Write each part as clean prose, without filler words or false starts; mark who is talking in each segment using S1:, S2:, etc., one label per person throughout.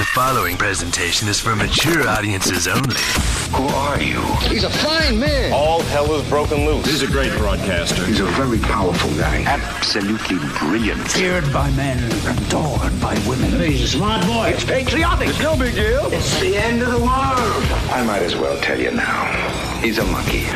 S1: The following presentation is for mature audiences only.
S2: Who are you?
S3: He's a fine man.
S4: All hell is broken loose.
S5: He's a great broadcaster.
S2: He's a very powerful guy.
S6: Absolutely brilliant.
S7: Feared by men, adored by women.
S3: He's a smart boy.
S2: It's patriotic.
S3: It's no big deal.
S2: It's the end of the world. I might as well tell you now. He's a monkey.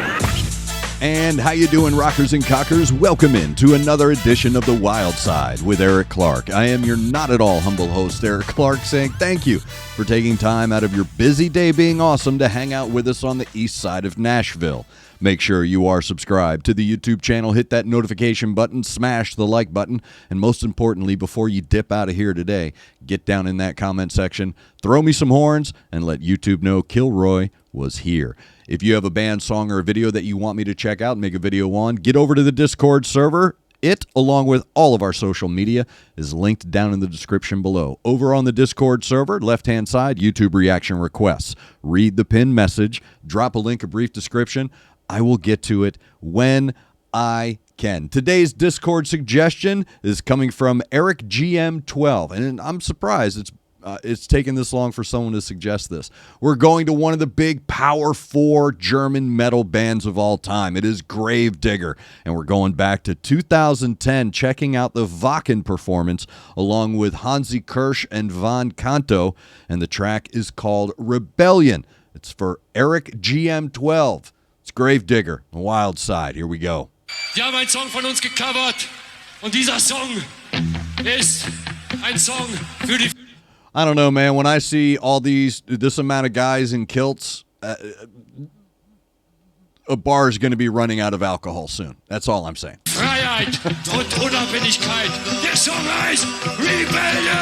S8: And how you doing, rockers and cockers? Welcome in to another edition of The Wyldeside with Eric Clark. I am your not at all humble host, Eric Clark, saying thank you for taking time out of your busy day being awesome to hang out with us on the east side of Nashville. Make sure you are subscribed to the YouTube channel, hit that notification button, smash the like button, and most importantly, before you dip out of here today, get down in that comment section, throw me some horns, and let YouTube know Kilroy was here. If you have a band, song, or a video that you want me to check out and make a video on, get over to the Discord server. It, along with all of our social media, is linked down in the description below. Over on the Discord server, left-hand side, YouTube reaction requests. Read the pinned message, drop a link, a brief description. I will get to it when I can. Today's Discord suggestion is coming from Eric GM12, and I'm surprised it's taken this long for someone to suggest this. We're going to one of the big Power 4 German metal bands of all time. It is Gravedigger, and we're going back to 2010, checking out the Wacken performance along with Hansi Kirsch and Von Canto, and the track is called Rebellion. It's for Eric GM12. It's Gravedigger, Wyldeside. Here we go.
S9: Die haben einen Song von uns gecovert und dieser Song ist ein Song für die...
S8: I don't know, man. When I see all this amount of guys in kilts, a bar is going to be running out of alcohol soon. That's all I'm saying.
S9: Freiheit und Unabhängigkeit. Der Song heißt Rebellion.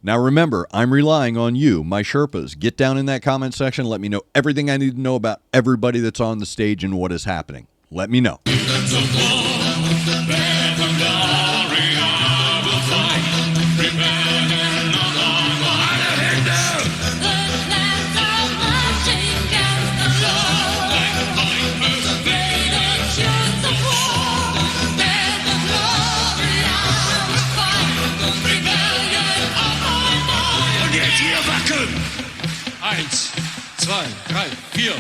S8: Now remember, I'm relying on you, my Sherpas. Get down in that comment section. Let me know everything I need to know about everybody that's on the stage and what is happening. Let me know.
S9: Und jetzt hier wackeln. 1, 2, 3, 4.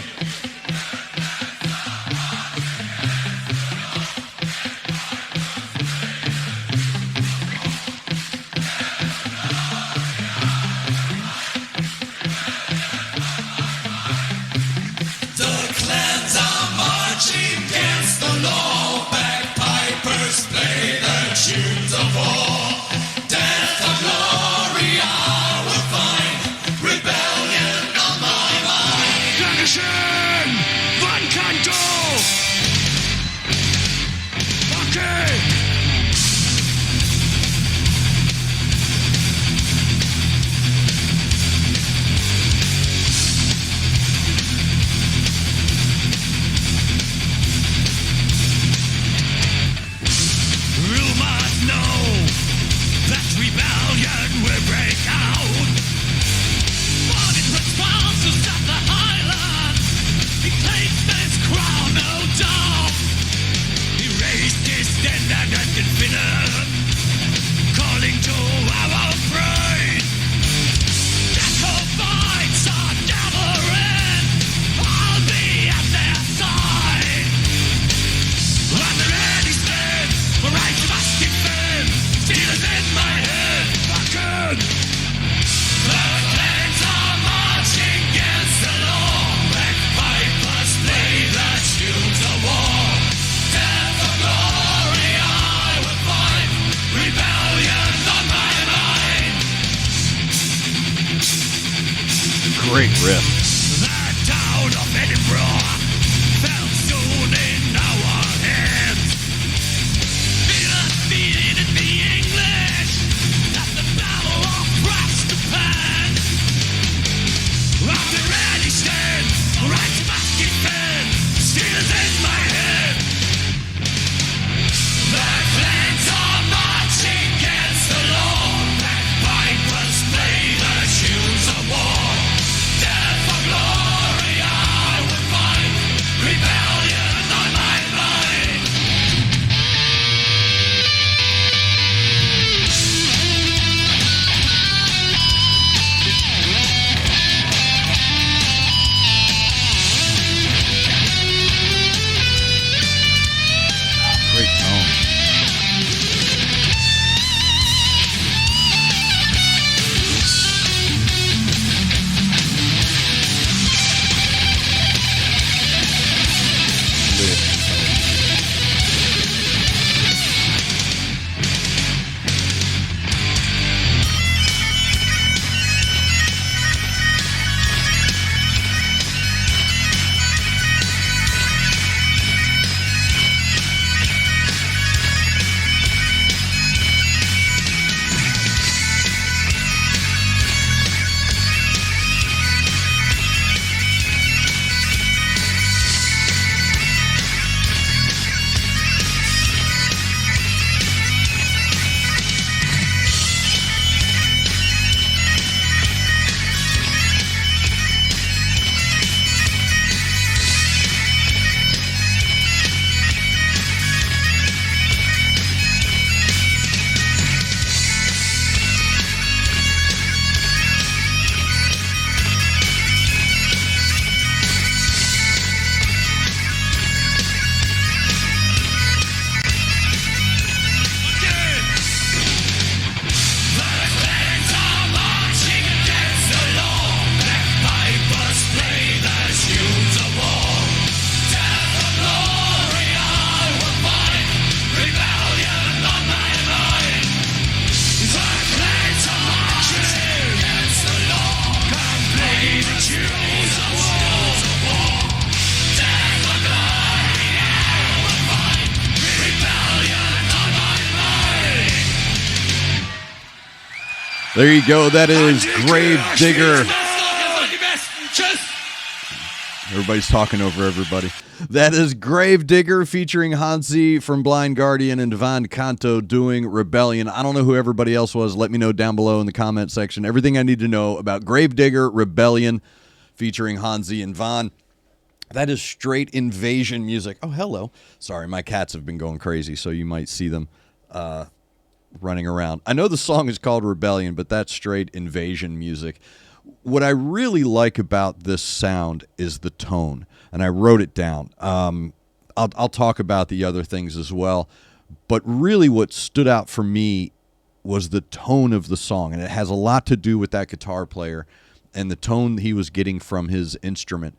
S8: Great riff.
S9: The town of Edinburgh fell soon in our hands. Defeated the English at the Battle of Preston. After any stand, right to basket fan, still is in my head. The clans are marching against the law, and vipers play the tunes of war. Death
S8: Great tone. There you go. That is Gravedigger. Everybody's talking over everybody. That is Gravedigger featuring Hansi from Blind Guardian and Van Canto doing Rebellion. I don't know who everybody else was. Let me know down below in the comment section. Everything I need to know about Gravedigger, Rebellion featuring Hansi and Van. That is straight invasion music. Oh, hello. Sorry, my cats have been going crazy, so you might see them running around. I know the song is called Rebellion, but that's straight invasion music. What I really like about this sound is the tone, and I wrote it down. I'll talk about the other things as well, but really what stood out for me was the tone of the song, and it has a lot to do with that guitar player and the tone he was getting from his instrument.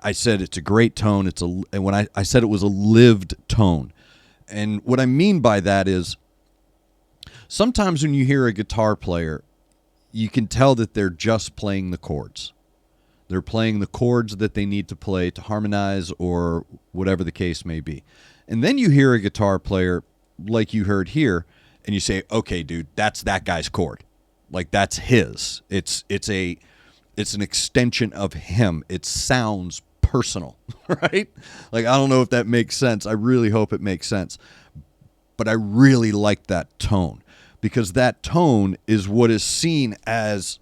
S8: I said it's a great tone. And when I said it was a lived tone, and what I mean by that is sometimes when you hear a guitar player, you can tell that they're just playing the chords. They're playing the chords that they need to play to harmonize or whatever the case may be. And then you hear a guitar player like you heard here, and you say, okay, dude, that's that guy's chord. Like, that's his. It's an extension of him. It sounds personal, right? Like, I don't know if that makes sense. I really hope it makes sense. But I really like that tone, because that tone is what is seen as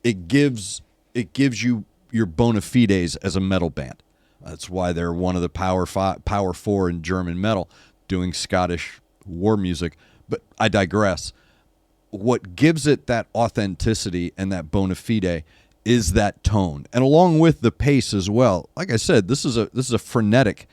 S8: it gives you your bona fides as a metal band. That's why they're one of the power four in German metal, doing Scottish war music. But I digress. What gives it that authenticity and that bona fide is that tone, and along with the pace as well. Like I said, this is a frenetic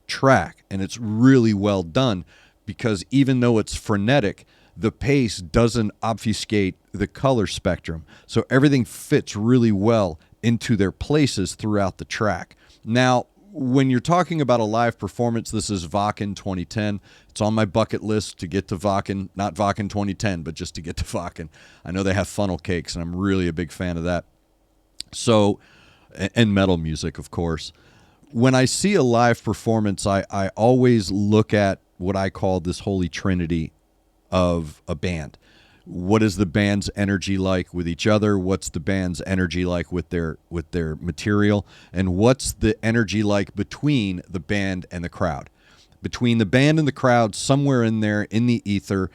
S8: track, and it's really well done, because even though it's frenetic, the pace doesn't obfuscate the color spectrum. So everything fits really well into their places throughout the track. Now, when you're talking about a live performance, this is Wacken 2010. It's on my bucket list to get to Wacken, not Wacken 2010, but just to get to Wacken. I know they have funnel cakes, and I'm really a big fan of that. So, and metal music, of course. When I see a live performance, I always look at what I call this holy trinity of a band. What is the band's energy like with each other? What's the band's energy like with their material? And what's the energy like between the band and the crowd? Between the band and the crowd, somewhere in there, in the ether,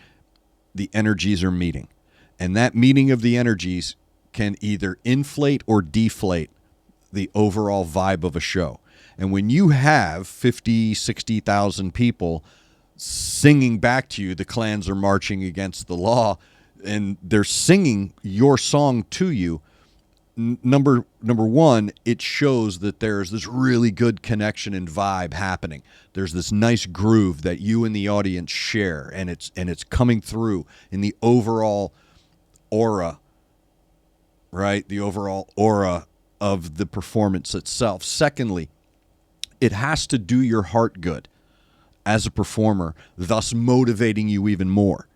S8: the energies are meeting. And that meeting of the energies can either inflate or deflate the overall vibe of a show. And when you have 50, 60,000 people singing back to you, the clans are marching against the law, and they're singing your song to you, number one, it shows that there's this really good connection and vibe happening. There's this nice groove that you and the audience share, and it's coming through in the overall aura, right? The overall aura of the performance itself. Secondly, it has to do your heart good as a performer, thus motivating you even more,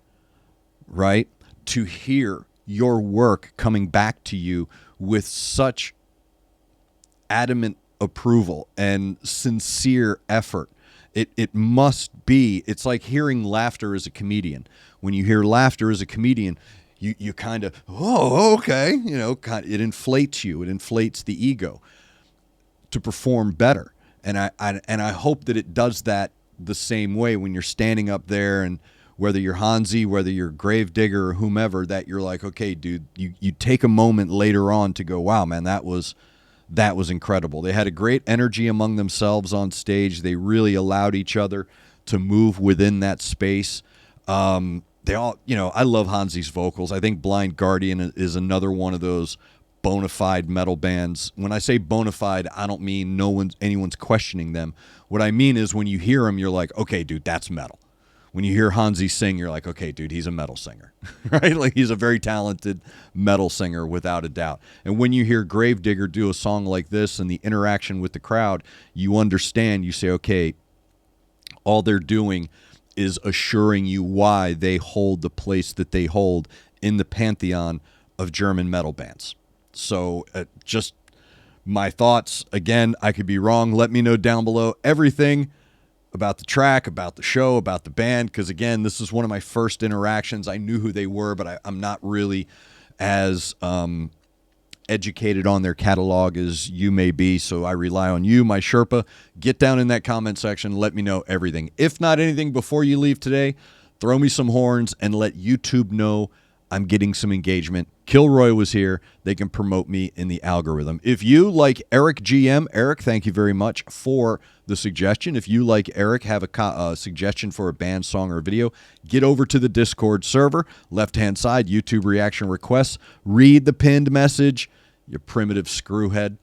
S8: right? To hear your work coming back to you with such adamant approval and sincere effort. It must be, it's like hearing laughter as a comedian. When you hear laughter as a comedian, you kind of, oh, okay, it inflates you. It inflates the ego to perform better. And I hope that it does that the same way when you're standing up there, and whether you're Hansi, whether you're Gravedigger or whomever, that you're like, okay, dude, you take a moment later on to go, wow, man, that was incredible. They had a great energy among themselves on stage. They really allowed each other to move within that space. They all, I love Hansi's vocals. I think Blind Guardian is another one of those bona fide metal bands. When I say bona fide, I don't mean anyone's questioning them. What I mean is when you hear them, you're like, okay, dude, that's metal. When you hear Hansi sing, you're like, okay, dude, he's a metal singer, right? Like, he's a very talented metal singer without a doubt. And when you hear Gravedigger do a song like this and the interaction with the crowd, you understand, you say, okay, all they're doing is assuring you why they hold the place that they hold in the pantheon of German metal bands. So just my thoughts. Again, I could be wrong. Let me know down below everything about the track, about the show, about the band, because, again, this is one of my first interactions. I knew who they were, but I'm not really as educated on their catalog as you may be, so I rely on you, my Sherpa. Get down in that comment section. Let me know everything. If not anything, before you leave today, throw me some horns and let YouTube know I'm getting some engagement. Kilroy was here. They can promote me in the algorithm. If you, like Eric GM, Eric, thank you very much for the suggestion. If you, like Eric, have a suggestion for a band, song, or video, get over to the Discord server. Left-hand side, YouTube reaction requests. Read the pinned message, you primitive screwhead.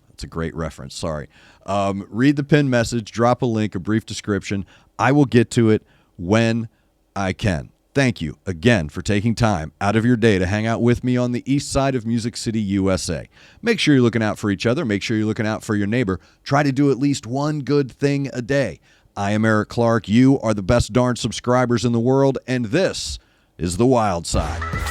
S8: That's a great reference, sorry. Read the pinned message, drop a link, a brief description. I will get to it when I can. Thank you again for taking time out of your day to hang out with me on the east side of Music City, USA. Make sure you're looking out for each other. Make sure you're looking out for your neighbor. Try to do at least one good thing a day. I am Eric Clark. You are the best darn subscribers in the world, and this is The Wyldeside.